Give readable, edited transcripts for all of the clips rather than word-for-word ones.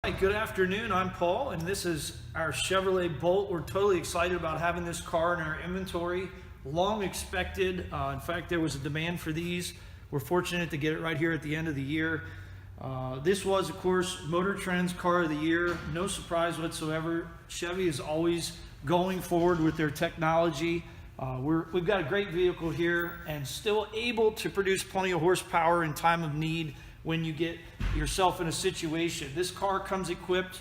Hi, good afternoon. I'm Paul, and this is our Chevrolet Bolt. We're totally excited about having this car in our inventory. Long expected. In fact, there was a demand for these. We're fortunate to get it right here at the end of the year. This was, of course, Motor Trend's Car of the Year. No surprise whatsoever. Chevy is always going forward with their technology. We've got a great vehicle here and still able to produce plenty of horsepower in time of need when you get yourself in a situation. This car comes equipped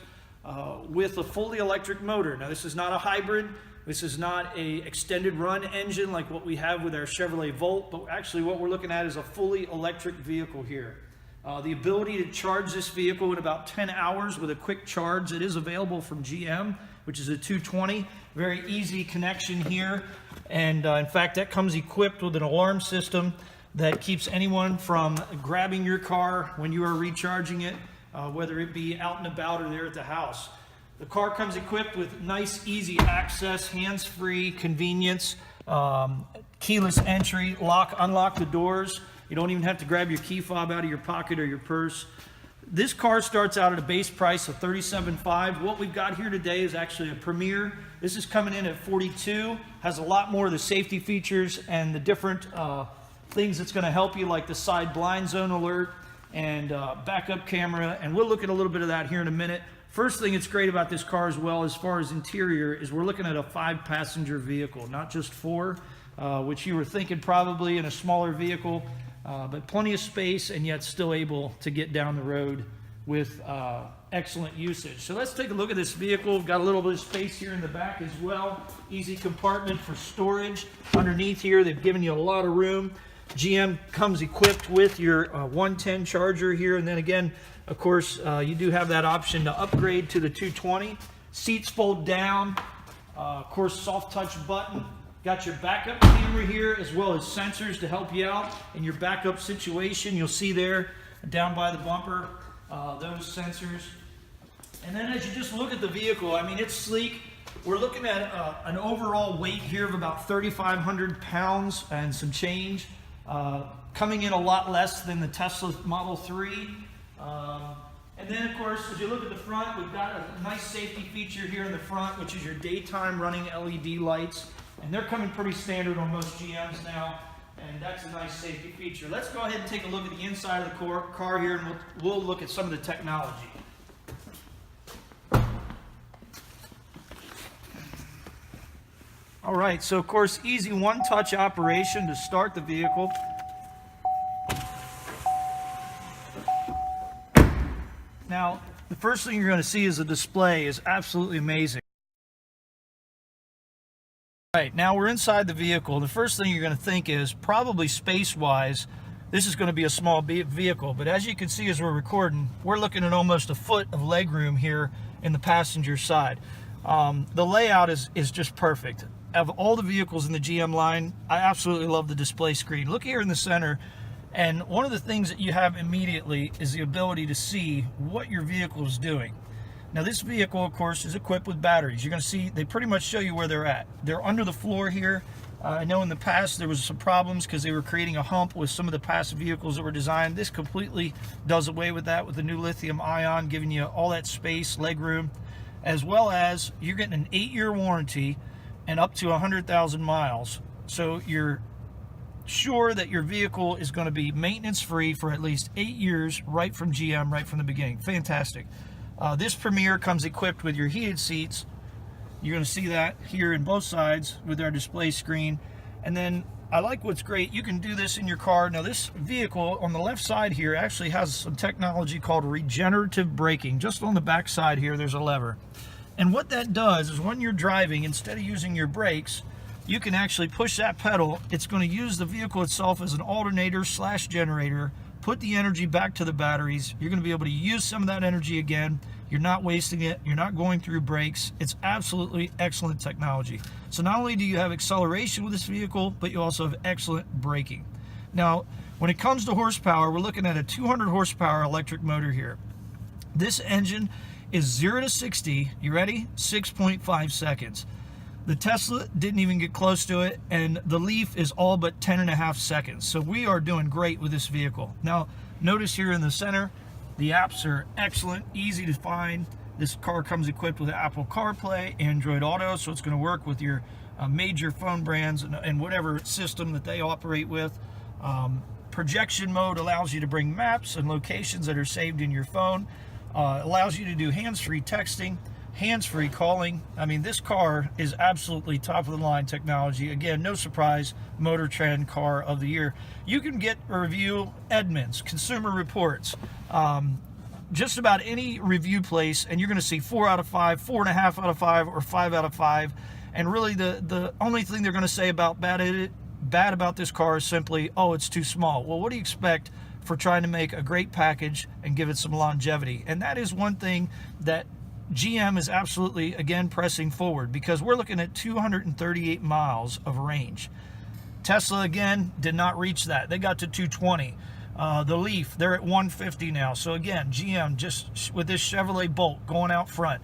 with a fully electric motor. Now, this is not a hybrid. This is not a extended run engine like what we have with our Chevrolet Volt, but actually what we're looking at is a fully electric vehicle here. The ability to charge this vehicle in about 10 hours with a quick charge. It is available from GM, which is a 220. Very easy connection here. And in fact, that comes equipped with an alarm system that keeps anyone from grabbing your car when you are recharging it, whether it be out and about or there at the house. The car comes equipped with nice, easy access, hands-free convenience, keyless entry, lock, unlock the doors. You don't even have to grab your key fob out of your pocket or your purse. This car starts out at a base price of $37,500. What we've got here today is actually a Premier. This is coming in at $42,000, has a lot more of the safety features and the different things that's going to help you, like the side blind zone alert and backup camera, and we'll look at a little bit of that here in a minute. First thing that's great about this car as well, as far as interior, is we're looking at a 5-passenger vehicle, not just 4, which you were thinking probably in a smaller vehicle, but plenty of space and yet still able to get down the road with excellent usage. So let's take a look at this vehicle. Got a little bit of space here in the back as well. Easy compartment for storage. Underneath here, they've given you a lot of room. GM comes equipped with your 110 charger here, and then again, of course, you do have that option to upgrade to the 220. Seats fold down, of course, soft touch button. Got your backup camera here, as well as sensors to help you out in your backup situation. You'll see there down by the bumper those sensors. And then as you just look at the vehicle, I mean, it's sleek. We're looking at an overall weight here of about 3,500 pounds and some change. Coming in a lot less than the Tesla Model 3. And then, of course, as you look at the front, we've got a nice safety feature here in the front, which is your daytime running LED lights. And they're coming pretty standard on most GMs now, and that's a nice safety feature. Let's go ahead and take a look at the inside of the car here, and we'll look at some of the technology. All right, so of course, easy one-touch operation to start the vehicle. Now, the first thing you're going to see is the display is absolutely amazing. All right, now we're inside the vehicle. The first thing you're going to think is probably space-wise, this is going to be a small vehicle. But as you can see as we're recording, we're looking at almost a foot of legroom here in the passenger side. The layout is just perfect. Of all the vehicles in the GM line, I absolutely love the display screen. Look here in the center, and one of the things that you have immediately is the ability to see what your vehicle is doing. Now, this vehicle, of course, is equipped with batteries. You're going to see they pretty much show you where they're at. They're under the floor here. I know in the past there was some problems because they were creating a hump with some of the past vehicles that were designed. This completely does away with that with the new lithium ion, giving you all that space, leg room, as well as you're getting an 8-year warranty and up to 100,000 miles. So you're sure that your vehicle is going to be maintenance free for at least 8 years right from GM, right from the beginning. Fantastic. This Premier comes equipped with your heated seats. You're going to see that here in both sides with our display screen. And then I like what's great, you can do this in your car. Now, this vehicle on the left side here actually has some technology called regenerative braking. Just on the back side here, there's a lever. And what that does is when you're driving, instead of using your brakes, you can actually push that pedal. It's going to use the vehicle itself as an alternator / generator, put the energy back to the batteries. You're going to be able to use some of that energy again. You're not wasting it. You're not going through brakes. It's absolutely excellent technology. So not only do you have acceleration with this vehicle, but you also have excellent braking. Now, when it comes to horsepower, we're looking at a 200 horsepower electric motor here. This engine is 0 to 60, you ready? 6.5 seconds. The Tesla didn't even get close to it, and the Leaf is all but 10.5 seconds. So we are doing great with this vehicle. Now, notice here in the center, The apps are excellent, easy to find. This car comes equipped with Apple CarPlay, Android Auto, so it's going to work with your major phone brands and whatever system that they operate with. Projection mode allows you to bring maps and locations that are saved in your phone. Allows you to do hands-free texting, hands-free calling. I mean, this car is absolutely top-of-the-line technology. Again, no surprise, Motor Trend Car of the Year. You can get a review, Edmunds, Consumer Reports, just about any review place, and you're going to see 4 out of 5, 4.5 out of 5, or 5 out of 5. And really, the only thing they're going to say about bad about this car is simply, oh, it's too small. Well, what do you expect for trying to make a great package and give it some longevity? And that is one thing that GM is absolutely, again, pressing forward, because we're looking at 238 miles of range. Tesla, again, did not reach that. They got to 220. The Leaf, they're at 150 now. So again, GM just with this Chevrolet Bolt going out front.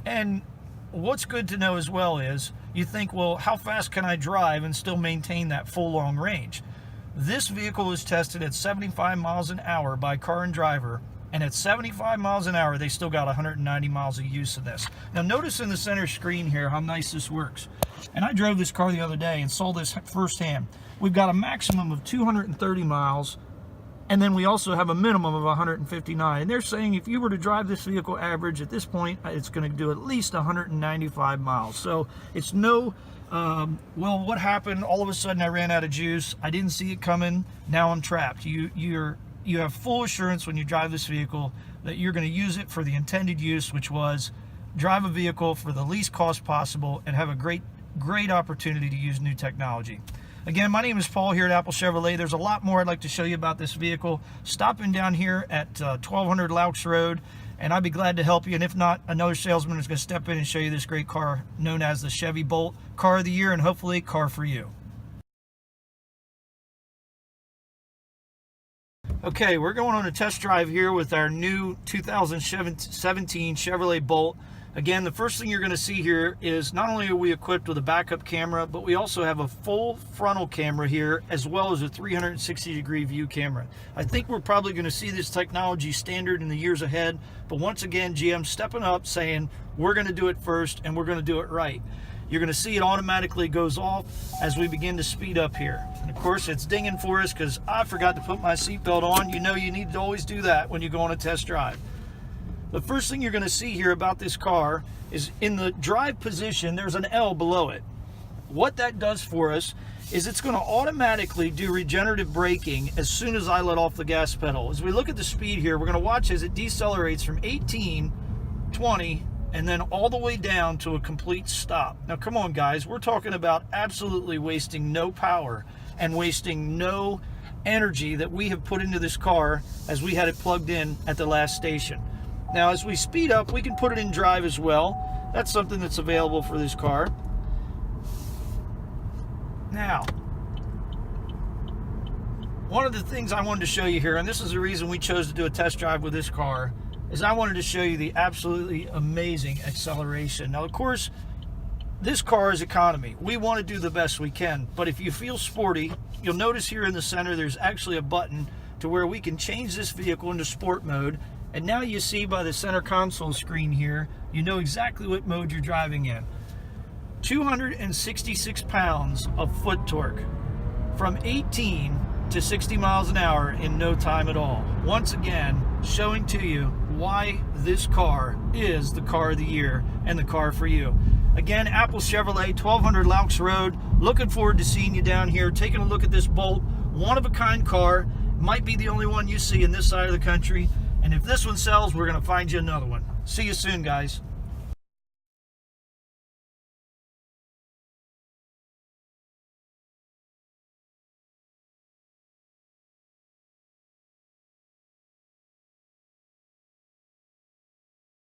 And what's good to know as well is, you think, well, how fast can I drive and still maintain that full long range? This vehicle was tested at 75 miles an hour by Car and Driver, and at 75 miles an hour, they still got 190 miles of use of this. Now, notice in the center screen here how nice this works. And I drove this car the other day and saw this firsthand. We've got a maximum of 230 miles, and then we also have a minimum of 159. And they're saying if you were to drive this vehicle average at this point, it's going to do at least 195 miles. So it's no, well, what happened? All of a sudden I ran out of juice. I didn't see it coming. Now I'm trapped. You have full assurance when you drive this vehicle that you're going to use it for the intended use, which was drive a vehicle for the least cost possible and have a great opportunity to use new technology. Again, my name is Paul here at Apple Chevrolet. There's a lot more I'd like to show you about this vehicle. Stop in down here at 1200 Laux Road, and I'd be glad to help you. And if not, another salesman is going to step in and show you this great car known as the Chevy Bolt, Car of the Year, and hopefully car for you. Okay, we're going on a test drive here with our new 2017 Chevrolet Bolt. Again, the first thing you're going to see here is not only are we equipped with a backup camera, but we also have a full frontal camera here, as well as a 360-degree view camera. I think we're probably going to see this technology standard in the years ahead, but once again, GM stepping up saying, we're going to do it first, and we're going to do it right. You're going to see it automatically goes off as we begin to speed up here. And of course, it's dinging for us because I forgot to put my seatbelt on. You know you need to always do that when you go on a test drive. The first thing you're going to see here about this car is in the drive position, there's an L below it. What that does for us is it's going to automatically do regenerative braking as soon as I let off the gas pedal. As we look at the speed here, we're going to watch as it decelerates from 18, 20, and then all the way down to a complete stop. Now, come on, guys. We're talking about absolutely wasting no power and wasting no energy that we have put into this car as we had it plugged in at the last station. Now, as we speed up, we can put it in drive as well. That's something that's available for this car. Now, one of the things I wanted to show you here, and this is the reason we chose to do a test drive with this car, is I wanted to show you the absolutely amazing acceleration. Now, of course, this car is economy. We want to do the best we can, but if you feel sporty, you'll notice here in the center there's actually a button to where we can change this vehicle into sport mode. And now you see by the center console screen here, you know exactly what mode you're driving in. 266 pounds of foot torque from 18 to 60 miles an hour in no time at all. Once again, showing to you why this car is the car of the year and the car for you. Again, Apple Chevrolet, 1200 Laux Road. Looking forward to seeing you down here, taking a look at this Bolt. One-of-a-kind car. Might be the only one you see in this side of the country. And if this one sells, we're going to find you another one. See you soon, guys.